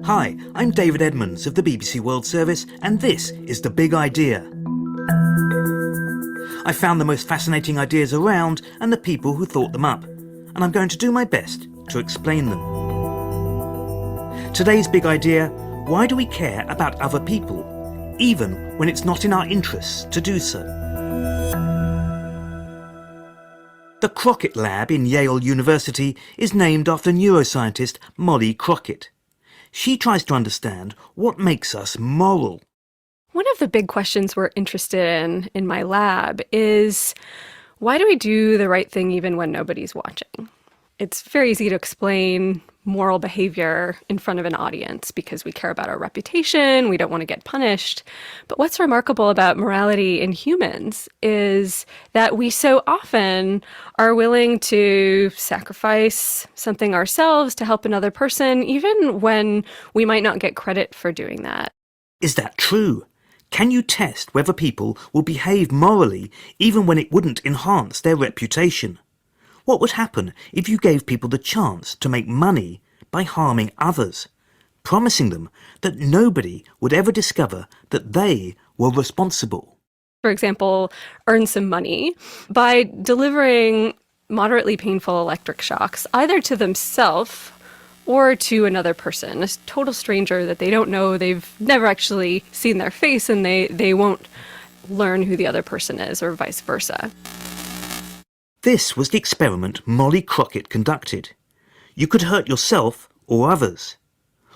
Hi, I'm David Edmonds of the BBC World Service, and this is The Big Idea. I found the most fascinating ideas around and the people who thought them up, and I'm going to do my best to explain them. Today's big idea: why do we care about other people, even when it's not in our interests to do so? The Crockett Lab in Yale University is named after neuroscientist Molly Crockett. She tries to understand what makes us moral. One of the big questions we're interested in my lab is, why do we do the right thing even when nobody's watching? It's very easy to explain moral behavior in front of an audience because we care about our reputation, we don't want to get punished. But what's remarkable about morality in humans is that we so often are willing to sacrifice something ourselves to help another person, even when we might not get credit for doing that. Is that true? Can you test whether people will behave morally even when it wouldn't enhance their reputation? What would happen if you gave people the chance to make money by harming others, promising them that nobody would ever discover that they were responsible? For example, earn some money by delivering moderately painful electric shocks, either to themselves or to another person, a total stranger that they don't know, they've never actually seen their face, and they won't learn who the other person is, or vice versa. This was the experiment Molly Crockett conducted. You could hurt yourself or others.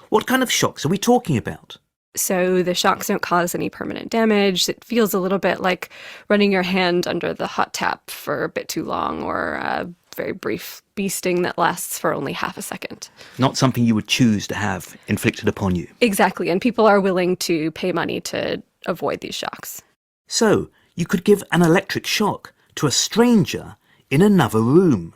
What kind of shocks are we talking about? So the shocks don't cause any permanent damage. It feels a little bit like running your hand under the hot tap for a bit too long, or a very brief bee sting that lasts for only half a second. Not something you would choose to have inflicted upon you. Exactly, and people are willing to pay money to avoid these shocks. So, you could give an electric shock to a stranger in another room.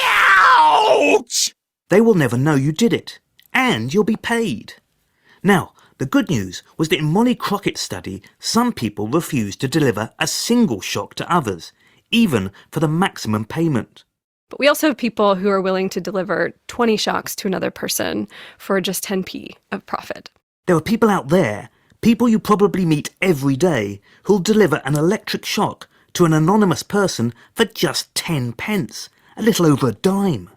Ouch! They will never know you did it, and you'll be paid. Now, the good news was that in Molly Crockett's study, some people refused to deliver a single shock to others, even for the maximum payment. But we also have people who are willing to deliver 20 shocks to another person for just 10p of profit. There are people out there, people you probably meet every day, who'll deliver an electric shock to an anonymous person for just 10 pence, a little over a dime.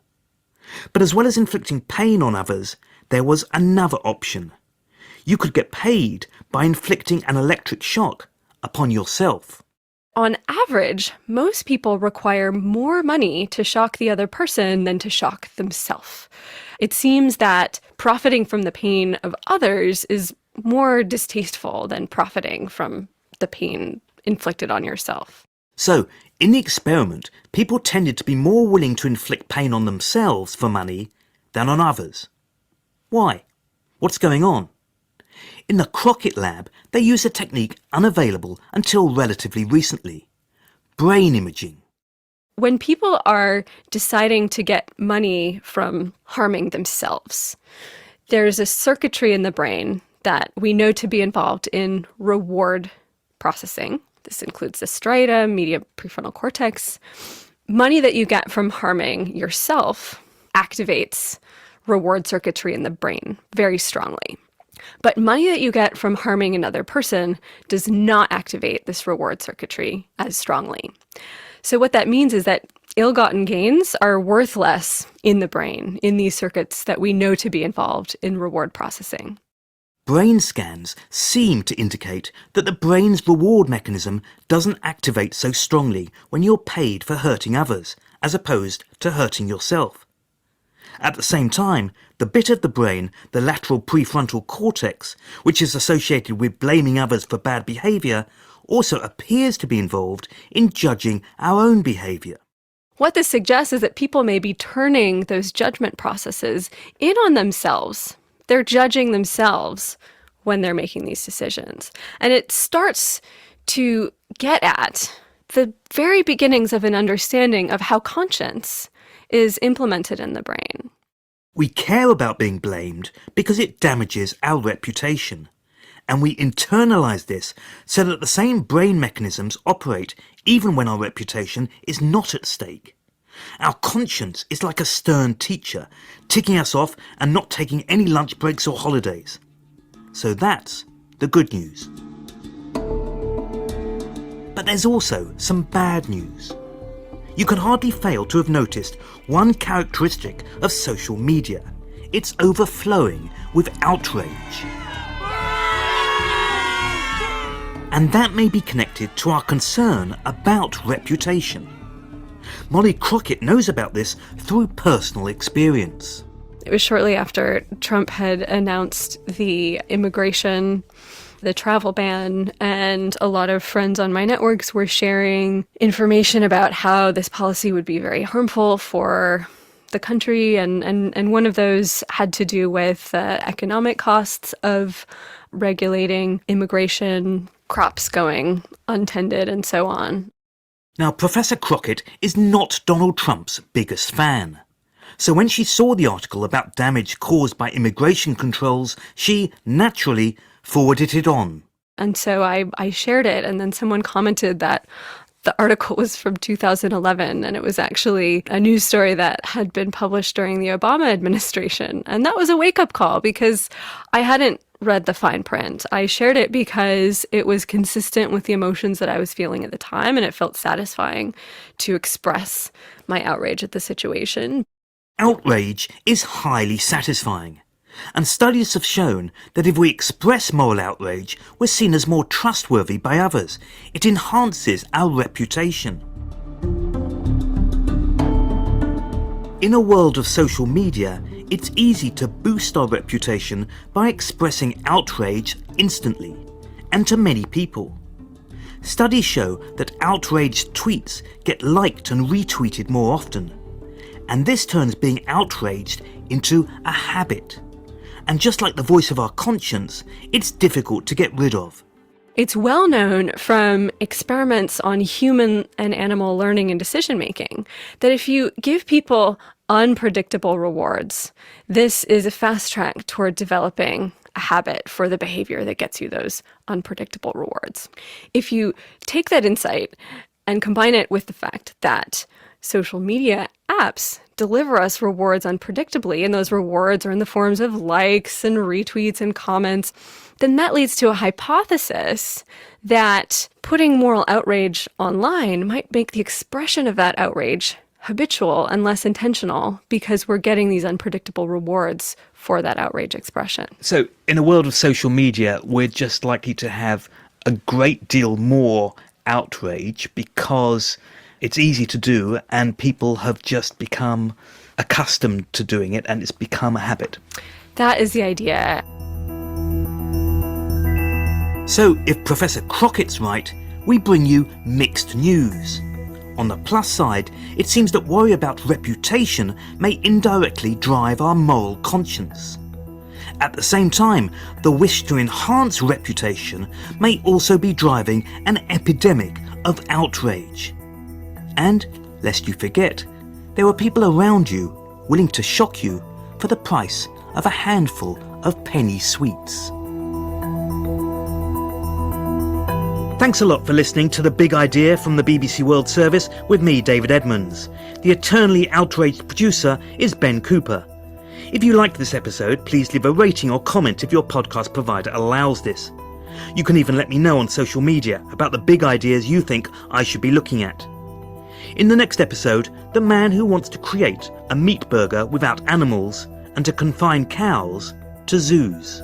But as well as inflicting pain on others, there was another option. You could get paid by inflicting an electric shock upon yourself. On average, most people require more money to shock the other person than to shock themselves. It seems that profiting from the pain of others is more distasteful than profiting from the pain inflicted on yourself. So, in the experiment, people tended to be more willing to inflict pain on themselves for money than on others. Why? What's going on? In the Crockett Lab, they used a technique unavailable until relatively recently: brain imaging. When people are deciding to get money from harming themselves, there's a circuitry in the brain that we know to be involved in reward processing. This includes the striatum, medial prefrontal cortex. Money that you get from harming yourself activates reward circuitry in the brain very strongly. But money that you get from harming another person does not activate this reward circuitry as strongly. So what that means is that ill-gotten gains are worth less in the brain, in these circuits that we know to be involved in reward processing. Brain scans seem to indicate that the brain's reward mechanism doesn't activate so strongly when you're paid for hurting others, as opposed to hurting yourself. At the same time, the bit of the brain, the lateral prefrontal cortex, which is associated with blaming others for bad behaviour, also appears to be involved in judging our own behaviour. What this suggests is that people may be turning those judgment processes in on themselves. They're judging themselves when they're making these decisions. And it starts to get at the very beginnings of an understanding of how conscience is implemented in the brain. We care about being blamed because it damages our reputation. And we internalise this so that the same brain mechanisms operate even when our reputation is not at stake. Our conscience is like a stern teacher, ticking us off and not taking any lunch breaks or holidays. So that's the good news. But there's also some bad news. You can hardly fail to have noticed one characteristic of social media. It's overflowing with outrage. And that may be connected to our concern about reputation. Molly Crockett knows about this through personal experience. It was shortly after Trump had announced the immigration, the travel ban, and a lot of friends on my networks were sharing information about how this policy would be very harmful for the country. And one of those had to do with economic costs of regulating immigration, crops going untended, and so on. Now, Professor Crockett is not Donald Trump's biggest fan. So when she saw the article about damage caused by immigration controls, she naturally forwarded it on. And so I shared it, and then someone commented that the article was from 2011, and it was actually a news story that had been published during the Obama administration. And that was a wake-up call because I hadn't read the fine print. I shared it because it was consistent with the emotions that I was feeling at the time, and it felt satisfying to express my outrage at the situation. Outrage is highly satisfying. And studies have shown that if we express moral outrage, we're seen as more trustworthy by others. It enhances our reputation. In a world of social media, it's easy to boost our reputation by expressing outrage instantly, and to many people. Studies show that outraged tweets get liked and retweeted more often. And this turns being outraged into a habit. And just like the voice of our conscience, it's difficult to get rid of. It's well known from experiments on human and animal learning and decision making that if you give people unpredictable rewards, this is a fast track toward developing a habit for the behavior that gets you those unpredictable rewards. If you take that insight and combine it with the fact that social media apps deliver us rewards unpredictably, and those rewards are in the forms of likes and retweets and comments, then that leads to a hypothesis that putting moral outrage online might make the expression of that outrage habitual and less intentional because we're getting these unpredictable rewards for that outrage expression. So in a world of social media, we're just likely to have a great deal more outrage because it's easy to do and people have just become accustomed to doing it and it's become a habit. That is the idea. So if Professor Crockett's right, we bring you mixed news. On the plus side, it seems that worry about reputation may indirectly drive our moral conscience. At the same time, the wish to enhance reputation may also be driving an epidemic of outrage. And, lest you forget, there are people around you willing to shock you for the price of a handful of penny sweets. Thanks a lot for listening to The Big Idea from the BBC World Service with me, David Edmonds. The eternally outraged producer is Ben Cooper. If you liked this episode, please leave a rating or comment if your podcast provider allows this. You can even let me know on social media about the big ideas you think I should be looking at. In the next episode, the man who wants to create a meat burger without animals and to confine cows to zoos.